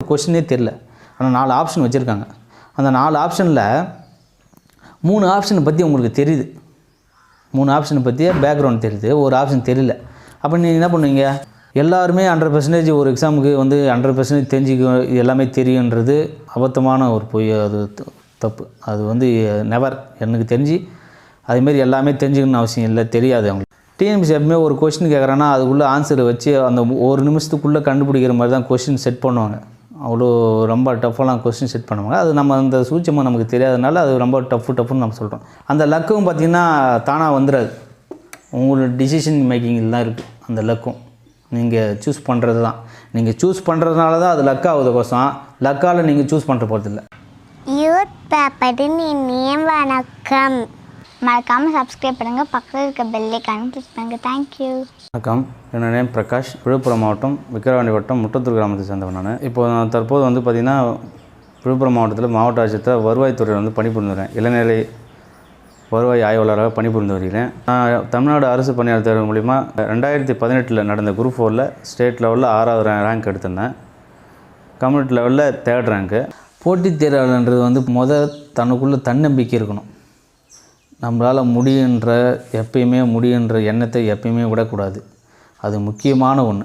கொஸ்டினே தெரியல. ஆனால் 4 ஆப்ஷன் வச்சுருக்காங்க. அந்த 4 ஆப்ஷனில் 3 ஆப்ஷனை பற்றி உங்களுக்கு தெரியுது. 3 ஆப்ஷனை பற்றியே பேக்ரவுண்ட் தெரியுது, ஒரு ஆப்ஷன் தெரியல. அப்போ நீங்கள் என்ன பண்ணுவீங்க? எல்லாருமே 100% ஒரு எக்ஸாமுக்கு வந்து 100% தெரிஞ்சுக்க எல்லாமே தெரியுன்றது அபத்தமான ஒரு பொய். அது தப்பு. அது வந்து நெவர். எனக்கு தெரிஞ்சு அதுமாரி எல்லாமே தெரிஞ்சுக்கணும்னு அவசியம் இல்லை, தெரியாது அவங்களுக்கு. டிஎன்பிஎஸ்சி எப்பவுமே ஒரு கொஸ்டின் கேட்குறான்னா அதுக்குள்ளே ஆன்சரை வச்சு அந்த ஒரு நிமிஷத்துக்குள்ளே கண்டுபிடிக்கிற மாதிரி தான் கொஸ்டின் செட் பண்ணுவாங்க. அவ்வளோ ரொம்ப டஃப்பாலாம் கொஸ்டின் செட் பண்ணுவாங்க. அது நம்ம அந்த சூட்சமாக நமக்கு தெரியாதனால அது ரொம்ப டஃப்னு நம்ம சொல்கிறோம். அந்த லக்கும் பார்த்திங்கன்னா தானாக வந்துடாது, உங்களோட டிசிஷன் மேக்கிங்கில் தான் இருக்குது அந்த லக்கும். நீங்கள் சூஸ் பண்ணுறது தான். நீங்கள் சூஸ் பண்ணுறதுனால தான் அது லக்காகுது கோசம், லக்கால் நீங்கள் சூஸ் பண்ணுற போகிறதில்ல. யூத் பேப்பரின் இனிய வணக்கம். மறக்காமல் சப்ஸ்கிரைப் பண்ணுங்கள், பக்கத்தில் இருக்க பெல் ஐகானை கிளிக் பண்ணுங்கள். தேங்க்யூ. வணக்கம், என்னோட நேம் பிரகாஷ். விழுப்புரம் மாவட்டம் விக்கிரவாண்டி வட்டம் முட்டத்தூர் கிராமத்தை சேர்ந்தவன் நான். இப்போ நான் தற்போது வந்து பார்த்திங்கன்னா விழுப்புரம் மாவட்டத்தில் மாவட்ட ஆட்சியத்தில் வருவாய்த்துறையில் வந்து பணிபுரிந்து வரேன். இளநிலை வருவாய் ஆய்வாளராக பணிபுரிந்து வருகிறேன். நான் தமிழ்நாடு அரசு பணியாளர் தேர்வு மூலிமா 2018 நடந்த குரூப் 4 ஸ்டேட் லெவலில் 6வது ரேங்க் எடுத்திருந்தேன். கம்யூனிட்டி லெவலில் 3rd ரேங்க்கு. போட்டித் தேர்வாளர்ன்றது வந்து தனக்குள்ளே தன்னம்பிக்கை இருக்கணும். நம்மளால் முடியுன்ற எப்பயுமே முடியுன்ற எண்ணத்தை எப்பயுமே விடக்கூடாது. அது முக்கியமான ஒன்று.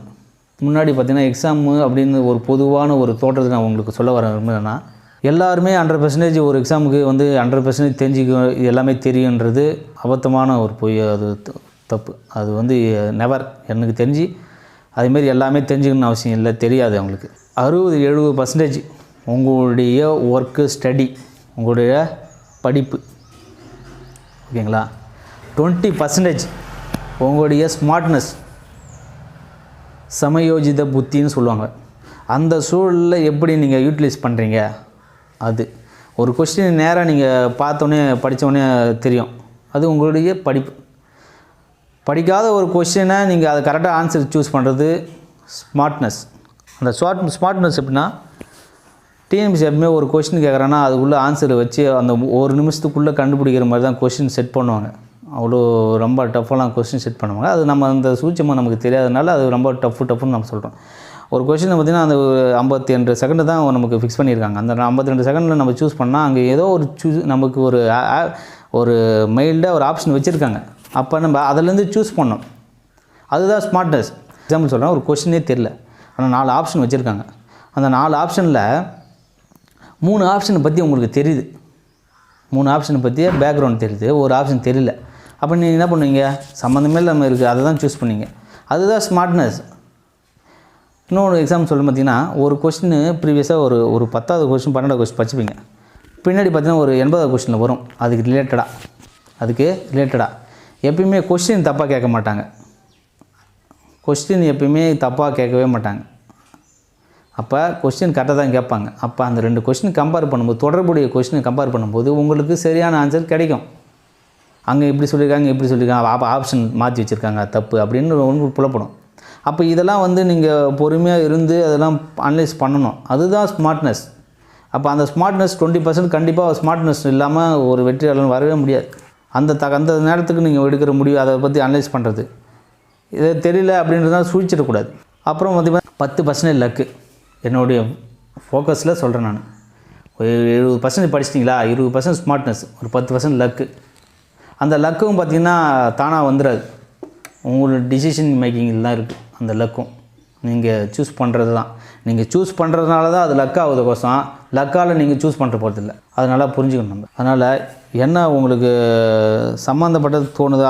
முன்னாடி பார்த்திங்கன்னா எக்ஸாமு அப்படின்னு ஒரு பொதுவான ஒரு தோற்றத்தை நான் உங்களுக்கு சொல்ல வர விரும்புகிறேன்னா, எல்லாருமே 100% ஒரு எக்ஸாமுக்கு வந்து 100% தெரிஞ்சுக்க எல்லாமே தெரியுன்றது அபத்தமான ஒரு பொய். அது தப்பு. அது வந்து நெவர். எனக்கு தெரிஞ்சு அதுமாரி எல்லாமே தெரிஞ்சுக்கணும்னு அவசியம் இல்லை, தெரியாது அவங்களுக்கு. 60-70% உங்களுடைய ஒர்க்கு ஸ்டடி, உங்களுடைய படிப்பு, ஓகேங்களா? 20% உங்களுடைய ஸ்மார்ட்னஸ், சமயோஜித புத்தின்னு சொல்லுவாங்க. அந்த சூழலில் எப்படி நீங்கள் யூட்டிலைஸ் பண்ணுறீங்க, அது ஒரு கொஸ்டின் நேராக நீங்கள் பார்த்தோன்னே படித்தோடனே தெரியும், அது உங்களுடைய படிப்பு. படிக்காத ஒரு கொஸ்டினை நீங்கள் அதை கரெக்டாக ஆன்சர் சூஸ் பண்ணுறது ஸ்மார்ட்னஸ். அந்த ஸ்மார்ட்னஸ் எப்படின்னா, டிஎன்பிஎஸ்சி எப்பவுமே ஒரு கொஸ்டின் கேட்குறான்னா அதுக்குள்ளே ஆன்சரை வச்சு அந்த ஒரு நிமிஷத்துக்குள்ளே கண்டுபிடிக்கிற மாதிரி தான் கொஸ்டின் செட் பண்ணுவாங்க. அவ்வளோ ரொம்ப டஃப்பாலாம் கொஸ்டின் செட் பண்ணுவாங்க. அது நம்ம அந்த சூட்சமாக நமக்கு தெரியாதனால அது ரொம்ப டஃப்னு நம்ம சொல்கிறோம். ஒரு கொஸ்டினை பார்த்திங்கன்னா அந்த 52 செகண்டு தான் நமக்கு ஃபிக்ஸ் பண்ணியிருக்காங்க. அந்த 52 செகண்டில் நம்ம சூஸ் பண்ணால் அங்கே ஏதோ ஒரு நமக்கு ஒரு மைல்டாக ஒரு ஆப்ஷன் வச்சுருக்காங்க. அப்போ நம்ம அதிலேருந்து சூஸ் பண்ணோம். அதுதான் ஸ்மார்ட்னஸ். எக்ஸாம்பிள் சொல்கிறேன், ஒரு கொஸ்டினே தெரியல, ஆனால் 4 ஆப்ஷன் வச்சுருக்காங்க. அந்த 4 ஆப்ஷனில் 3 ஆப்ஷனை பற்றி உங்களுக்கு தெரியுது. 3 ஆப்ஷனை பற்றியே பேக்ரவுண்ட் தெரியுது, ஒரு ஆப்ஷன் தெரியல. அப்போ நீங்கள் என்ன பண்ணுவீங்க? சம்மந்தமே இல்லாமல் இருக்குது, அதை தான் சூஸ் பண்ணிங்க. அதுதான் ஸ்மார்ட்னஸ். இன்னொரு எக்ஸாம்பிள் சொல்ல பார்த்தீங்கன்னா, ஒரு கொஸ்டின் ப்ரீவியஸாக ஒரு 10வது கொஸ்டின் 12வது கொஸ்டின் படிச்சுப்பீங்க. பின்னாடி பார்த்தீங்கன்னா ஒரு 80வது கொஸ்டினில் வரும். அதுக்கு ரிலேட்டடாக எப்பயுமே கொஸ்டின் தப்பாக கேட்க மாட்டாங்க. கொஸ்டின் எப்பயுமே தப்பாக கேட்கவே மாட்டாங்க. அப்போ கொஸ்டின் கரெக்டாக தான் கேட்பாங்க. அப்போ அந்த 2 கொஸ்டின் கம்பேர் பண்ணும்போது, தொடர்புடைய கொஸ்டினை கம்பேர் பண்ணும்போது உங்களுக்கு சரியான ஆன்சர் கிடைக்கும். அங்கே இப்படி சொல்லியிருக்காங்க, அப்போ ஆப்ஷன் மாற்றி வச்சுருக்காங்க, தப்பு அப்படின்னு உங்களுக்கு புலப்படும். அப்போ இதெல்லாம் வந்து நீங்கள் பொறுமையாக இருந்து அதெல்லாம் அனலைஸ் பண்ணணும். அதுதான் ஸ்மார்ட்னஸ். அப்போ அந்த ஸ்மார்ட்னஸ் 20% கண்டிப்பாக ஸ்மார்ட்னஸ் இல்லாமல் ஒரு வெற்றியாளர் வரவே முடியாது. அந்த நேரத்துக்கு நீங்கள் எடுக்கிற முடிவு, அதை பற்றி அனலைஸ் பண்ணுறது, இது தெரியல அப்படின்றதான் சூழ்ச்சிடக்கூடாது. அப்புறம் வந்து 10% லக்கு. என்னுடைய ஃபோக்கஸில் சொல்கிறேன் நான். ஒரு 70% படிச்சிட்டிங்களா, 20% ஸ்மார்ட்னஸ், ஒரு 10% லக்கு. அந்த லக்கும் பார்த்திங்கன்னா தானாக வந்துடாது, உங்களோட டிசிஷன் மேக்கிங்கில் தான் இருக்குது அந்த லக்கும். நீங்கள் சூஸ் பண்ணுறது தான். நீங்கள் சூஸ் பண்ணுறதுனால தான் அது லக்காகுது கோசம், லக்கால் நீங்கள் சூஸ் பண்ணுற போகிறதில்ல. அதனால் புரிஞ்சுக்கணும் நம்ம. அதனால் என்ன உங்களுக்கு சம்மந்தப்பட்டது தோணுதோ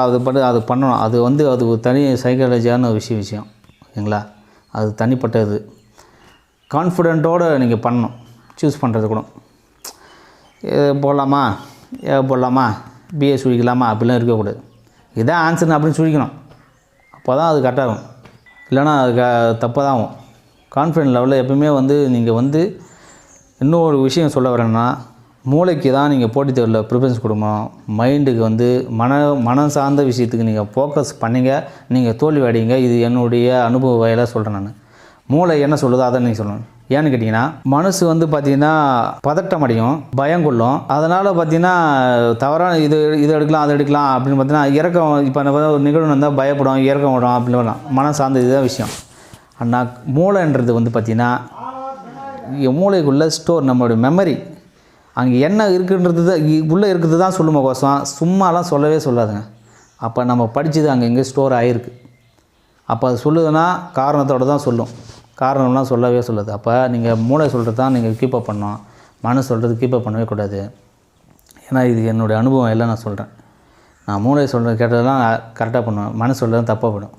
அது பண்ணணும். அது ஒரு தனி சைக்காலஜியான விஷயம், ஓகேங்களா? அது தனிப்பட்டது. கான்ஃபிடென்ட்டோடு நீங்கள் பண்ணணும். சூஸ் பண்ணுறது கூட போடலாமா பிஏ சுழிக்கலாமா அப்படிலாம் இருக்கக்கூடாது. இதான் ஆன்சர்னு அப்படின்னு சுழிக்கணும். அப்போ தான் அது கரெக்டாக இருக்கும். இல்லைனா அது தப்பாக தான் ஆகும். கான்ஃபிடென்ட் லெவலில் எப்பவுமே வந்து நீங்கள் வந்து இன்னொரு விஷயம் சொல்ல வரேன்னா, மூளைக்கு தான் நீங்கள் போட்டித் தேர்வில் ப்ரிஃபரன்ஸ் கொடுக்கணும். மைண்டுக்கு வந்து மனம் சார்ந்த விஷயத்துக்கு நீங்கள் ஃபோக்கஸ் பண்ணிங்க, நீங்கள் தோல்வி அடையுங்க. இது என்னுடைய அனுபவ வகையில் சொல்கிறேன் நான். மூளை என்ன சொல்லுதோ அதை நீங்கள் சொல்லணும். ஏன்னு கேட்டிங்கன்னா, மனசு வந்து பார்த்திங்கன்னா பதட்டம் அடையும், பயம் கொள்ளும். அதனால் பார்த்திங்கன்னா தவறான இது எடுக்கலாம் அதை எடுக்கலாம் அப்படின்னு பார்த்தீங்கன்னா இறக்கம். இப்போ ஒரு நிகழ்வு வந்தால் பயப்படும், இறக்கம் விடும் அப்படின்னு வரலாம். மனம் சார்ந்த இதுதான் விஷயம். ஆனால் மூளைன்றது வந்து பார்த்திங்கன்னா மூளைக்குள்ளே ஸ்டோர் நம்மளுடைய மெமரி அங்கே என்ன இருக்குன்றது தான் உள்ளே இருக்கிறது தான் சொல்லுமா கோசம், சும்மாலாம் சொல்லவே சொல்லாதுங்க. அப்போ நம்ம படித்தது அங்கே எங்கே ஸ்டோர் ஆகிருக்கு. அப்போ அது சொல்லுதுன்னா காரணத்தோடு தான் சொல்லும், காரணம்லாம் சொல்லவே சொல்லாது. அப்போ நீங்கள் மூளை சொல்கிறது தான் நீங்கள் கீப்பப் பண்ணணும், மனசு சொல்கிறது கீப்பப் பண்ணவே கூடாது. ஏன்னா இது என்னுடைய அனுபவம் எல்லாம் நான் சொல்கிறேன். நான் மூளை சொல்கிறது கேட்டதெல்லாம் கரெக்டாக பண்ணுவேன், மனசு சொல்கிறது தப்பாக போயிடும்.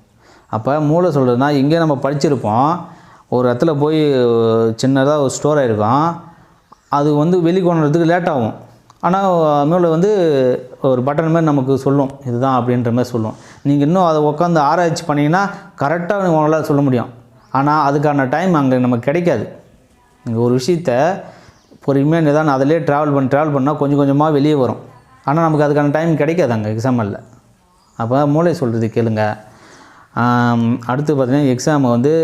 அப்போ மூளை சொல்கிறதுனா இங்கே நம்ம படிச்சிருப்போம், ஒரு இடத்துல போய் சின்னதாக ஒரு ஸ்டோர் ஆகிருக்கும், அது வந்து வெளிக்கொண்டுறதுக்கு லேட் ஆகும். ஆனால் மூளை வந்து ஒரு பட்டன் மாதிரி நமக்கு சொல்லும், இதுதான் அப்படின்ற மாதிரி சொல்லும். நீங்கள் இன்னும் அதை உட்காந்து ஆராய்ச்சி பண்ணிங்கன்னா கரெக்டாக உங்களால் சொல்ல முடியும். ஆனால் அதுக்கான டைம் அங்கே நமக்கு கிடைக்காது. நீங்கள் ஒரு விஷயத்த பொறுமையாக நிதானம் அதிலே ட்ராவல் பண்ணால் கொஞ்சம் கொஞ்சமாக வெளியே வரும். ஆனால் நமக்கு அதுக்கான டைம் கிடைக்காது அங்கே எக்ஸாமில். அப்போ மூளை சொல்கிறது கேளுங்க. அடுத்து பார்த்திங்கன்னா எக்ஸாமை வந்து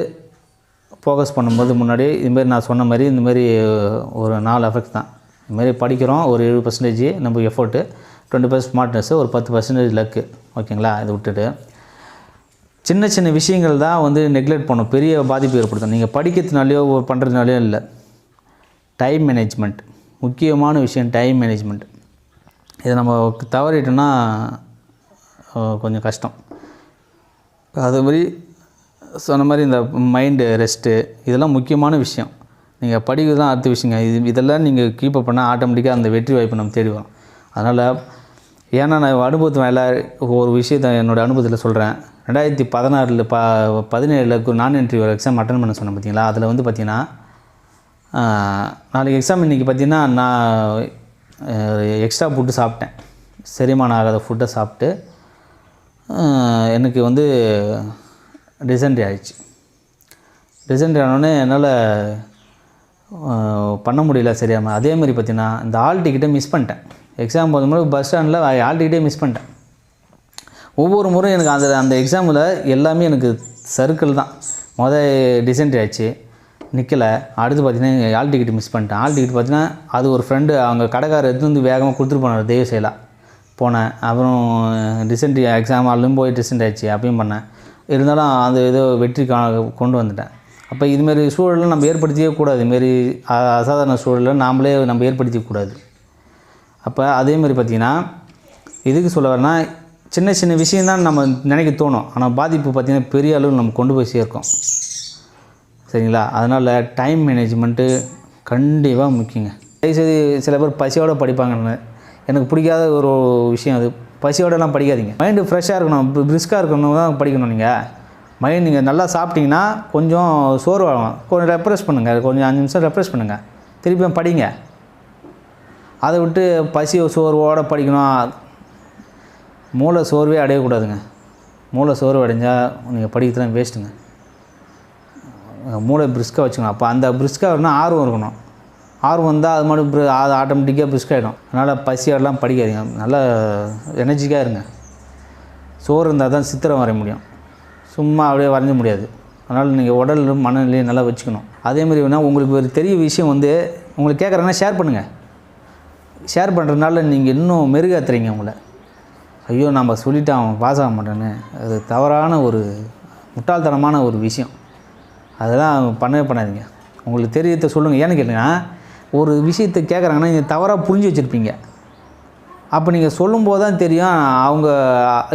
ஃபோக்கஸ் பண்ணும்போது முன்னாடி இதுமாரி நான் சொன்ன மாதிரி இந்தமாரி ஒரு 4 எஃபெக்ட் தான். இதுமாரி படிக்கிறோம், ஒரு 70% நம்ம எஃபோர்ட்டு, 20% ஸ்மார்ட்னஸ்ஸு, ஒரு 10% லக்கு. ஓகேங்களா? இதை விட்டுட்டு சின்ன சின்ன விஷயங்கள் தான் வந்து நெக்லெக்ட் பண்ணும், பெரிய பாதிப்பு ஏற்படுத்தும். நீங்கள் படிக்கிறதுனாலையோ பண்ணுறதுனாலையோ இல்லை. டைம் மேனேஜ்மெண்ட் முக்கியமான விஷயம். டைம் மேனேஜ்மெண்ட் இதை நம்ம தவறிட்டோன்னா கொஞ்சம் கஷ்டம். அதுமாதிரி சொன்ன மாதிரி இந்த மைண்டு ரெஸ்ட்டு இதெல்லாம் முக்கியமான விஷயம். நீங்கள் படிக்கிறது தான் அடுத்த விஷயங்க. இதெல்லாம் நீங்கள் கீப்பப் பண்ணால் ஆட்டோமேட்டிக்காக அந்த வெற்றி வாய்ப்பு நம்ம தேடி வரும். அதனால் ஏன்னா நான் அனுபவத்தில் ஒரு விஷயத்தை என்னோடய அனுபவத்தில் சொல்கிறேன். 2016 17 நான் என்ட்ரி ஒரு எக்ஸாம் அட்டன் பண்ண சொன்னேன் பார்த்தீங்களா? அதில் வந்து பார்த்திங்கன்னா நாளைக்கு எக்ஸாம் இன்றைக்கி பார்த்திங்கன்னா நான் எக்ஸ்ட்ரா ஃபுட்டு சாப்பிட்டேன். செரிமானம் ஆகாத ஃபுட்டை சாப்பிட்டு எனக்கு வந்து டிசென்ட்ரி ஆகிடுச்சு. டிசென்ட்ரி ஆனோடனே என்னால் பண்ண முடியல சரியாமல். அதேமாதிரி பார்த்திங்கன்னா இந்த ஹால் டிக்கெட்டை மிஸ் பண்ணிட்டேன். எக்ஸாம் போகும்போது பஸ் ஸ்டாண்டில் ஹால் டிக்கெட்டே மிஸ் பண்ணிட்டேன். ஒவ்வொரு முறையும் எனக்கு அந்த எக்ஸாமில் எல்லாமே எனக்கு சர்க்கிள் தான். டிசென்ட்ரி ஆச்சு, நிற்கலை. அடுத்து பார்த்திங்கன்னா ஹால் டிக்கெட் மிஸ் பண்ணிட்டேன். ஹால் டிக்கெட் பார்த்திங்கன்னா அது ஒரு ஃப்ரெண்டு அவங்க கடைக்காரர் எடுத்து வந்து வேகமாக கொடுத்துட்டு போனார், தெய்வ செயலாக போனேன். அப்புறம் டிசென்ட்ரி எக்ஸாம் ஹாலும் போய் டிசென்ட்ரி ஆச்சு, அப்பயும் பண்ணேன். இருந்தாலும் அது ஏதோ வெற்றி கொண்டு வந்துட்டேன். அப்போ இதுமாரி சூழலாம் நம்ம ஏற்படுத்தியே கூடாது. இதுமாரி அசாதாரண சூழலில் நம்ம ஏற்படுத்திக்கூடாது. அப்போ அதேமாதிரி பார்த்திங்கன்னா இதுக்கு சொல்ல வரேன்னா சின்ன சின்ன விஷயந்தான் நம்ம நினைக்க தோணும், ஆனால் பாதிப்பு பார்த்திங்கன்னா பெரிய அளவு நம்ம கொண்டு போய் சேர்க்கும். சரிங்களா? அதனால் டைம் மேனேஜ்மெண்ட்டு கண்டிப்பாக முக்கியங்க. தயவுசெய்து சில பேர் பசியோடு படிப்பாங்கன்னு எனக்கு பிடிக்காத ஒரு விஷயம். அது பசியோடலாம் படிக்காதீங்க. மைண்டு ஃப்ரெஷ்ஷாக இருக்கணும், பிரிஸ்காக இருக்கணும் தான் படிக்கணும். நீங்கள் நல்லா சாப்பிட்டீங்கன்னா கொஞ்சம் சோர்வாகும், கொஞ்சம் ரெஃப்ரெஷ் பண்ணுங்கள், கொஞ்சம் 5 நிமிஷம் ரெஃப்ரெஷ் பண்ணுங்கள், திருப்பியும் படிங்க. அதை விட்டு பசி சோர்வோடு படிக்கணும். மூளை சோர்வே அடையக்கூடாதுங்க. மூளை சோர்வு அடைஞ்சால் நீங்கள் படிக்கிறதுலாம் வேஸ்ட்டுங்க. மூளை பிரிஸ்காக வச்சுக்கணும். அப்போ அந்த பிரிஸ்காக வரணும், ஆர்வம் இருக்கணும். ஆர்வம் வந்தால் அது மாதிரி அது ஆட்டோமேட்டிக்காக பிரிஸ்க் ஆகிடும். அதனால் பசியோடலாம் படிக்காதீங்க, நல்லா எனர்ஜிக்காக இருங்க. சோறு இருந்தால் தான் சித்திரம் வரைய முடியும், சும்மா அப்படியே வரைஞ்ச முடியாது. அதனால் நீங்கள் உடல் மனநிலையை நல்லா வச்சுக்கணும். அதேமாதிரி வேணால் உங்களுக்கு ஒரு தெரிய விஷயம் வந்து உங்களுக்கு கேட்குறாங்கன்னா ஷேர் பண்ணுங்கள். ஷேர் பண்ணுறதுனால நீங்கள் இன்னும் மெருகேற்றுறீங்க உங்களை. ஐயோ நம்ம சொல்லிவிட்டு அவன் பாஸ் ஆக மாட்டேன்னு, அது தவறான ஒரு முட்டாள்தனமான ஒரு விஷயம். அதெல்லாம் பண்ணாதீங்க. உங்களுக்கு தெரியத்தை சொல்லுங்கள். ஏன்னு கேளுங்க, ஒரு விஷயத்தை கேட்குறாங்கன்னா நீங்கள் தவறாக புரிஞ்சு வச்சுருப்பீங்க. அப்போ நீங்கள் சொல்லும்போது தான் தெரியும் அவங்க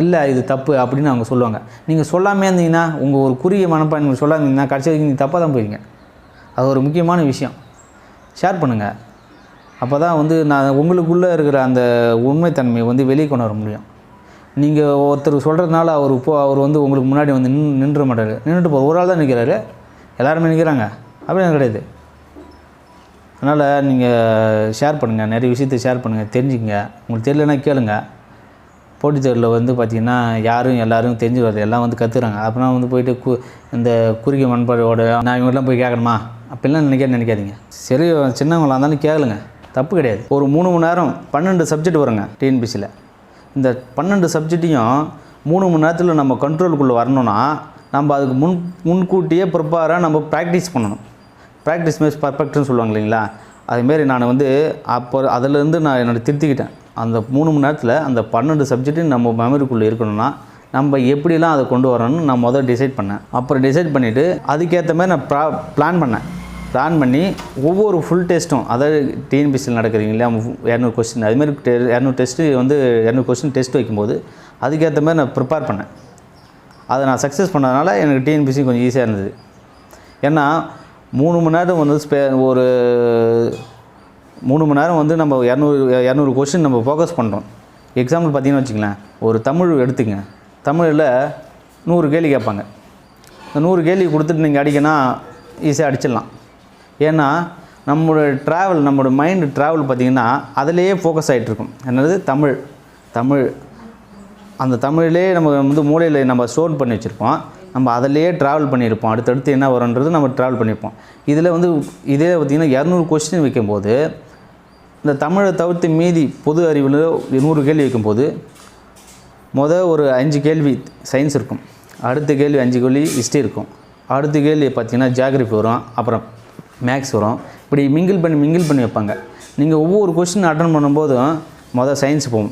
இல்லை இது தப்பு அப்படின்னு அவங்க சொல்லுவாங்க. நீங்கள் சொல்லாமே இருந்தீங்கன்னா, உங்கள் ஒரு குறுகிய மனப்பான்மை நீங்கள் சொல்லாமல் இருந்தீங்கன்னா கடைசி வரைக்கும் நீங்கள் தப்பாக தான் போயிருங்க. அது ஒரு முக்கியமான விஷயம். ஷேர் பண்ணுங்கள். அப்போ தான் வந்து நான் உங்களுக்குள்ளே இருக்கிற அந்த உண்மைத்தன்மையை வந்து வெளியே கொண்டு வர முடியும். நீங்கள் ஒருத்தர் சொல்கிறதுனால அவர் வந்து உங்களுக்கு முன்னாடி வந்து நின்ற மாட்டார். நின்றுட்டு ஒரு ஆள் தான் நிற்கிறாரு, எல்லாருமே நிற்கிறாங்க அப்படின்னு கிடையாது. அதனால் நீங்கள் ஷேர் பண்ணுங்கள், நிறைய விஷயத்தை ஷேர் பண்ணுங்கள், தெரிஞ்சுக்கங்க. உங்களுக்கு தெரியலன்னா கேளுங்க. போட்டித் தேர்வில் வந்து பார்த்திங்கன்னா எல்லோரும் தெரிஞ்சுக்கிறது எல்லாம் வந்து கற்றுக்குறாங்க. அப்புறம் வந்து போயிட்டு இந்த குறுகிய மண்பாடோட நான் இவங்கெல்லாம் போய் கேட்கணுமா அப்படிலாம் நினைக்காதீங்க. சரி, சின்னவங்களாக இருந்தாலும் கேளுங்க, தப்பு கிடையாது. ஒரு 3 மணி நேரம் 12 சப்ஜெக்ட் வருங்க டிஎன்பிசியில். இந்த 12 சப்ஜெக்டையும் 3 மணி நேரத்தில் நம்ம கண்ட்ரோலுக்குள்ளே வரணும்னா நம்ம அதுக்கு முன்கூட்டியே ப்ரிப்பேராக நம்ம ப்ராக்டிஸ் பண்ணணும். ப்ராக்டிஸ் மேக்ஸ் பர்ஃபெக்ட்னு சொல்லுவாங்க இல்லைங்களா? அதுமாரி நான் வந்து அப்போ அதிலேருந்து நான் என்னோட திருத்திக்கிட்டேன். அந்த 3 மணி நேரத்தில் அந்த 12 சப்ஜெக்ட்டும் நம்ம மெமரிக்குள்ளே இருக்கணும்னா நம்ம எப்படிலாம் அதை கொண்டு வரணும்னு நான் டிசைட் பண்ணேன். அப்புறம் டிசைட் பண்ணிவிட்டு அதுக்கேற்ற மாதிரி நான் பிளான் பண்ணேன். பிளான் பண்ணி ஒவ்வொரு ஃபுல் டெஸ்ட்டும், அதாவது டிஎன்பிஎஸ்சியில் நடக்கிறீங்க இல்லையா 200 கொஸ்டின், அதுமாதிரி 200 டெஸ்ட்டு வந்து 200 கொஸ்டின் டெஸ்ட் வைக்கும்போது அதுக்கேற்ற மாதிரி நான் ப்ரிப்பேர் பண்ணேன். அதை நான் சக்ஸஸ் பண்ணதுனால எனக்கு டிஎன்பிஎஸ்சி கொஞ்சம் ஈஸியாக இருந்தது. ஏன்னா 3 மணி நேரம் வந்து ஒரு 3 மணி நேரம் வந்து நம்ம 200 கொஸ்டின் நம்ம ஃபோக்கஸ் பண்ணுறோம். எக்ஸாம்பிள் பார்த்தீங்கன்னு வச்சுங்களேன், ஒரு தமிழ் எடுத்துங்க, தமிழில் 100 கேள்வி கேட்பாங்க. இந்த 100 கேள்வி கொடுத்துட்டு நீங்கள் அடிக்கனா ஈஸியாக அடிச்சிடலாம். ஏன்னா நம்மளோட மைண்டு ட்ராவல் பார்த்திங்கன்னா அதிலேயே ஃபோக்கஸ் ஆகிட்ருக்கும். என்னது தமிழ் அந்த தமிழிலே நம்ம வந்து மூளையில் நம்ம ஸ்டோர் பண்ணி வச்சுருப்போம். நம்ம அதிலேயே ட்ராவல் பண்ணியிருப்போம். அடுத்தடுத்து என்ன வரும்ன்றது நம்ம ட்ராவல் பண்ணியிருப்போம். இதில் வந்து இதே பார்த்திங்கன்னா 200 கொஸ்டின் வைக்கும்போது இந்த தமிழை தவிர்த்து மீதி பொது அறிவில் 100 கேள்வி வைக்கும்போது ஒரு 5 கேள்வி சயின்ஸ் இருக்கும், அடுத்த கேள்வி 5 கேள்வி ஹிஸ்ட்ரி இருக்கும், அடுத்த கேள்வி பார்த்திங்கன்னா ஜியாகிரஃபி வரும், அப்புறம் மேக்ஸ் வரும். இப்படி மிங்கிள் பண்ணி வைப்பாங்க. நீங்கள் ஒவ்வொரு கொஸ்டின் அட்டன் பண்ணும்போதும் சயின்ஸ் போகும்,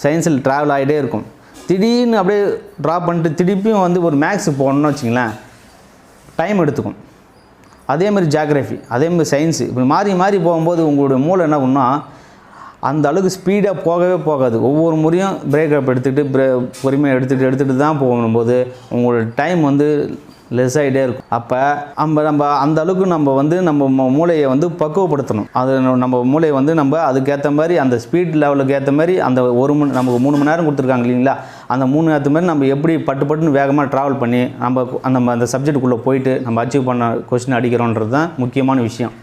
சயின்ஸில் ட்ராவல் ஆகிட்டே இருக்கும். திடீர்னு அப்படியே ட்ராப் பண்ணிட்டு திருப்பியும் வந்து ஒரு மேக்ஸுக்கு போகணுன்னு வச்சிங்களேன், டைம் எடுத்துக்கும். அதேமாதிரி ஜியாகிரஃபி, அதேமாதிரி சயின்ஸு, இப்படி மாறி போகும்போது உங்களுடைய மூளை என்ன பண்ணால் அந்த அளவுக்கு ஸ்பீடாக போகாது. ஒவ்வொரு முறையும் பிரேக்கப் எடுத்துக்கிட்டு பொறுமையாக எடுத்துகிட்டு தான் போகும்போது உங்களோட டைம் வந்து லெஸ் ஆகிட்டே இருக்கும். அப்போ நம்ம அந்த அளவுக்கு நம்ம மூளையை வந்து பக்குவப்படுத்தணும். அது நம்ம மூளையை வந்து நம்ம அதுக்கேற்ற மாதிரி அந்த ஸ்பீட் லெவலுக்கு ஏற்ற மாதிரி அந்த நமக்கு 3 மணி நேரம் கொடுத்துருக்காங்க இல்லைங்களா, அந்த 3 ஏற்ற மாதிரி நம்ம எப்படி பட்டுன்னு வேகமாக ட்ராவல் பண்ணி நம்ம அந்த சப்ஜெக்டுக்குள்ளே போயிட்டு நம்ம அச்சீவ் பண்ண கொஸ்டின் அடிக்கிறோன்றது தான் முக்கியமான விஷயம்.